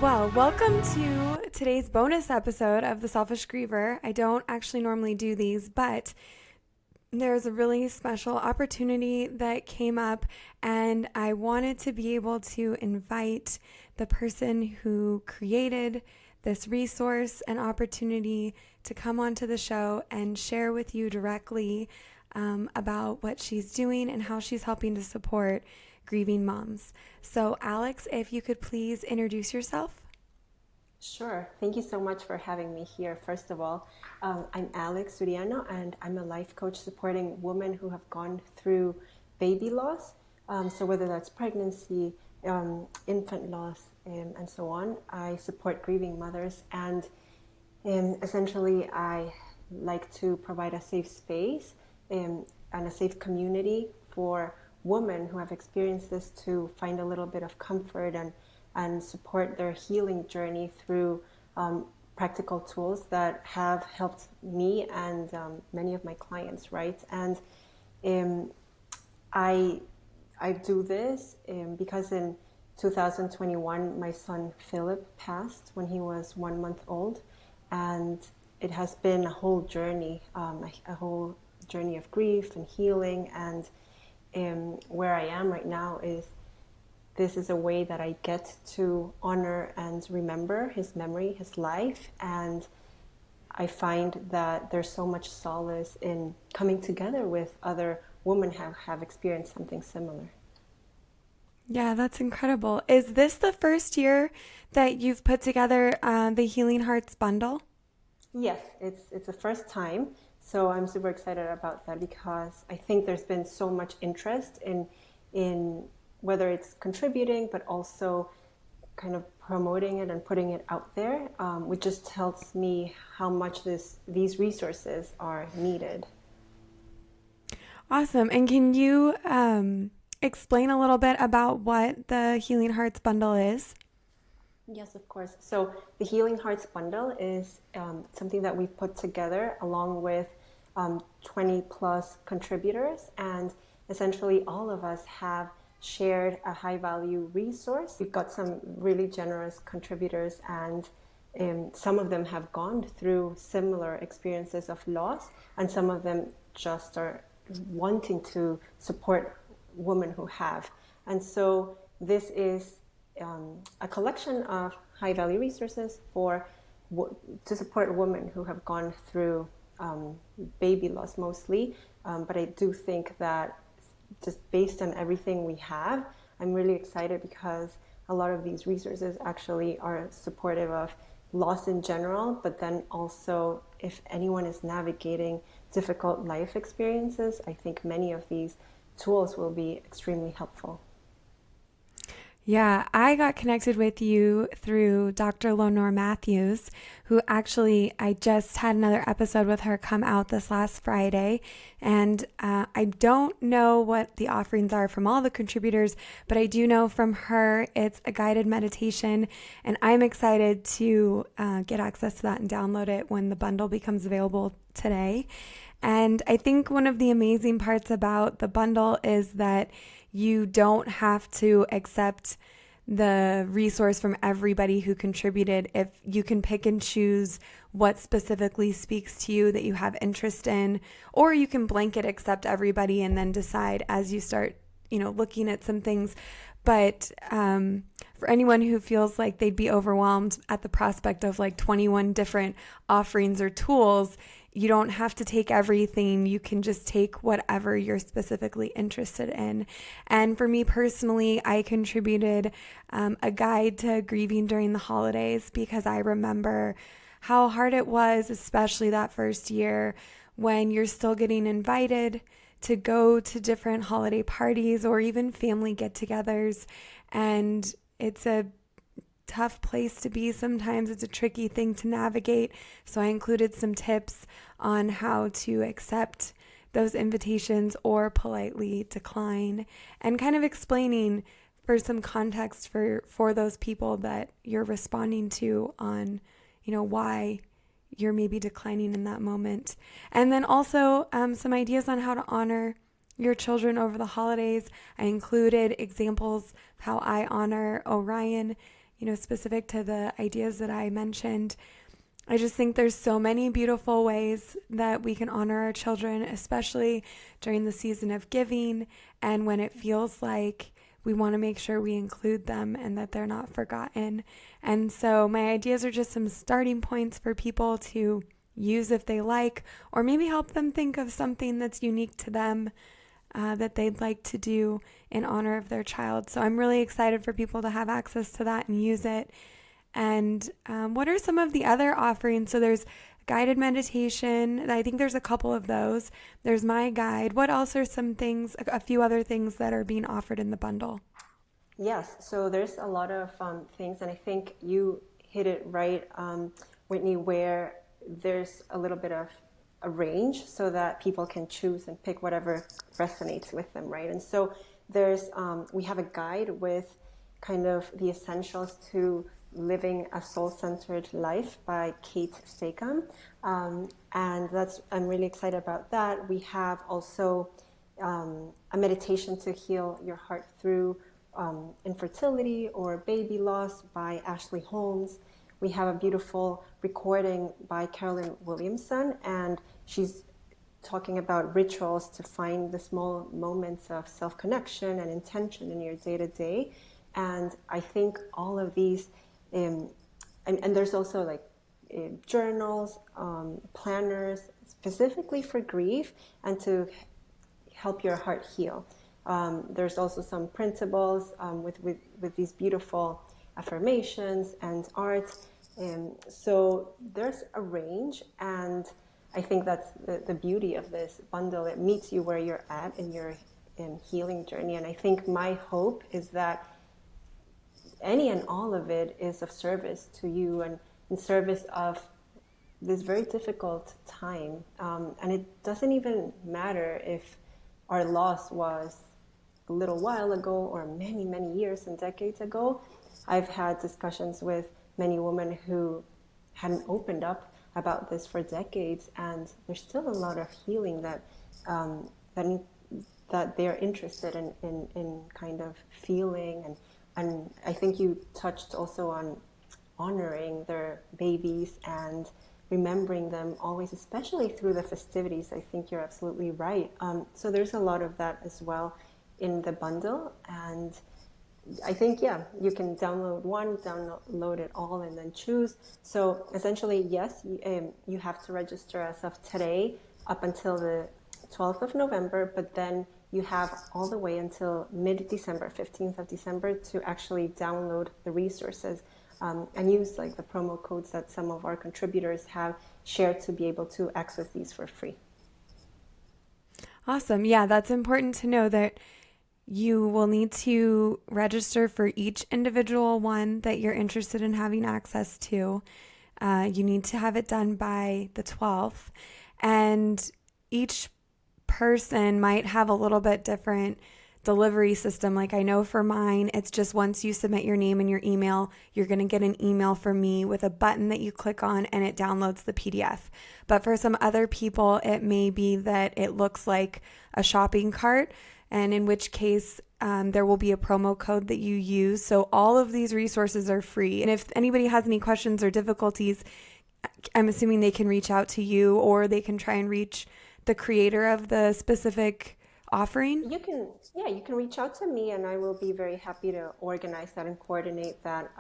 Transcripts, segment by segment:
Well, welcome to today's bonus episode of the Selfish Griever. I don't actually normally do these, but there's a really special opportunity that came up, and I wanted to be able to invite the person who created this resource and opportunity to come onto the show and share with you directly about what she's doing and how she's helping to support grieving moms. So, Alex, if you could please introduce yourself. Sure. Thank you so much for having me here. First of all, I'm Alex Suriano, and I'm a life coach supporting women who have gone through baby loss. So whether that's pregnancy, infant loss, and so on, I support grieving mothers. And essentially, I like to provide a safe space and a safe community for women who have experienced this to find a little bit of comfort and support their healing journey through practical tools that have helped me and many of my clients, right? And I do this because in 2021, my son Philip passed when he was 1 month old, and it has been a whole journey of grief and healing. And where I am right now is this is a way that I get to honor and remember his memory, his life, and I find that there's so much solace in coming together with other women who have experienced something similar. Yeah, that's incredible. Is this the first year that you've put together the Healing Hearts bundle? Yes, it's the first time. So I'm super excited about that because I think there's been so much interest in whether it's contributing, but also kind of promoting it and putting it out there, which just tells me how much these resources are needed. Awesome. And can you explain a little bit about what the Healing Hearts bundle is? Yes, of course. So the Healing Hearts bundle is something that we've put together along with 20 plus contributors, and essentially all of us have shared a high value resource. We've got some really generous contributors, and some of them have gone through similar experiences of loss, and some of them just are wanting to support women who have. And so this is a collection of high value resources to support women who have gone through baby loss mostly. But I do think that just based on everything we have, I'm really excited because a lot of these resources actually are supportive of loss in general, but then also if anyone is navigating difficult life experiences, I think many of these tools will be extremely helpful. Yeah, I got connected with you through Dr. Lenore Matthews, who actually, I just had another episode with her come out this last Friday. And I don't know what the offerings are from all the contributors, but I do know from her it's a guided meditation. And I'm excited to get access to that and download it when the bundle becomes available today. And I think one of the amazing parts about the bundle is that you don't have to accept the resource from everybody who contributed. If you can pick and choose what specifically speaks to you that you have interest in, or you can blanket accept everybody and then decide as you start, looking at some things. But for anyone who feels like they'd be overwhelmed at the prospect of like 21 different offerings or tools, you don't have to take everything. You can just take whatever you're specifically interested in. And for me personally, I contributed a guide to grieving during the holidays because I remember how hard it was, especially that first year when you're still getting invited to go to different holiday parties or even family get-togethers. And it's a tough place to be sometimes. It's a tricky thing to navigate. So I included some tips on how to accept those invitations or politely decline, and kind of explaining for some context for those people that you're responding to on, why you're maybe declining in that moment. And then also some ideas on how to honor your children over the holidays. I included examples of how I honor Orion specific to the ideas that I mentioned. I just think there's so many beautiful ways that we can honor our children, especially during the season of giving and when it feels like we want to make sure we include them and that they're not forgotten. And so my ideas are just some starting points for people to use if they like, or maybe help them think of something that's unique to them that they'd like to do in honor of their child. So I'm really excited for people to have access to that and use it. And what are some of the other offerings? So there's guided meditation. I think there's a couple of those. There's my guide. What else are some things, a few other things that are being offered in the bundle? Yes, so there's a lot of things, and I think you hit it right, Whitney, where there's a little bit of a range so that people can choose and pick whatever resonates with them, right? And so there's we have a guide with kind of the essentials to Living a Soul-Centered Life by Kate Stacom. And I'm really excited about that. We have also a meditation to heal your heart through infertility or baby loss by Ashley Holmes. We have a beautiful recording by Carolyn Williamson, and she's talking about rituals to find the small moments of self-connection and intention in your day-to-day. And I think all of these and there's also like journals, planners specifically for grief and to help your heart heal. There's also some printables with these beautiful affirmations and art. So there's a range, and I think that's the beauty of this bundle. It meets you where you're at in your healing journey. And I think my hope is that any and all of it is of service to you and in service of this very difficult time. And it doesn't even matter if our loss was a little while ago or many, many years and decades ago. I've had discussions with many women who hadn't opened up about this for decades, and there's still a lot of healing that they're interested in kind of feeling. And I think you touched also on honoring their babies and remembering them always, especially through the festivities. I think you're absolutely right. So there's a lot of that as well in the bundle. And I think, you can download one, download it all, and then choose. So essentially, yes, you have to register as of today up until the 12th of November, but then you have all the way until mid-December, 15th of December, to actually download the resources and use like the promo codes that some of our contributors have shared to be able to access these for free. Awesome. Yeah, that's important to know that you will need to register for each individual one that you're interested in having access to. You need to have it done by the 12th, and each person might have a little bit different delivery system. Like I know for mine, it's just once you submit your name and your email, you're going to get an email from me with a button that you click on and it downloads the PDF. But for some other people, it may be that it looks like a shopping cart, and in which case there will be a promo code that you use. So all of these resources are free. And if anybody has any questions or difficulties, I'm assuming they can reach out to you, or they can try and reach the creator of the specific offering? You can reach out to me, and I will be very happy to organize that and coordinate that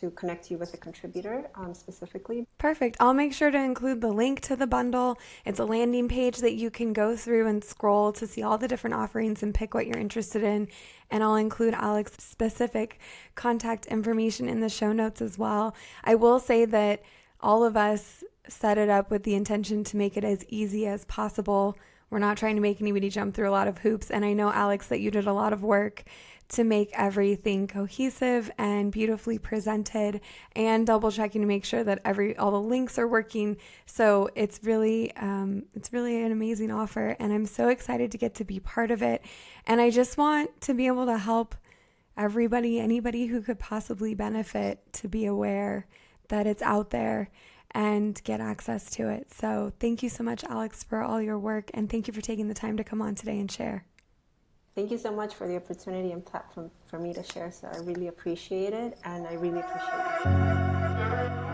to connect you with a contributor specifically. Perfect. I'll make sure to include the link to the bundle. It's a landing page that you can go through and scroll to see all the different offerings and pick what you're interested in. And I'll include Alex's specific contact information in the show notes as well. I will say that all of us set it up with the intention to make it as easy as possible. We're not trying to make anybody jump through a lot of hoops. And I know, Alex, that you did a lot of work to make everything cohesive and beautifully presented, and double checking to make sure that all the links are working. So it's really an amazing offer, and I'm so excited to get to be part of it. And I just want to be able to help anybody who could possibly benefit, to be aware that it's out there and get access to it. So thank you so much, Alex, for all your work, and thank you for taking the time to come on today and share. Thank you so much for the opportunity and platform for me to share. So I really appreciate it, and I really appreciate it.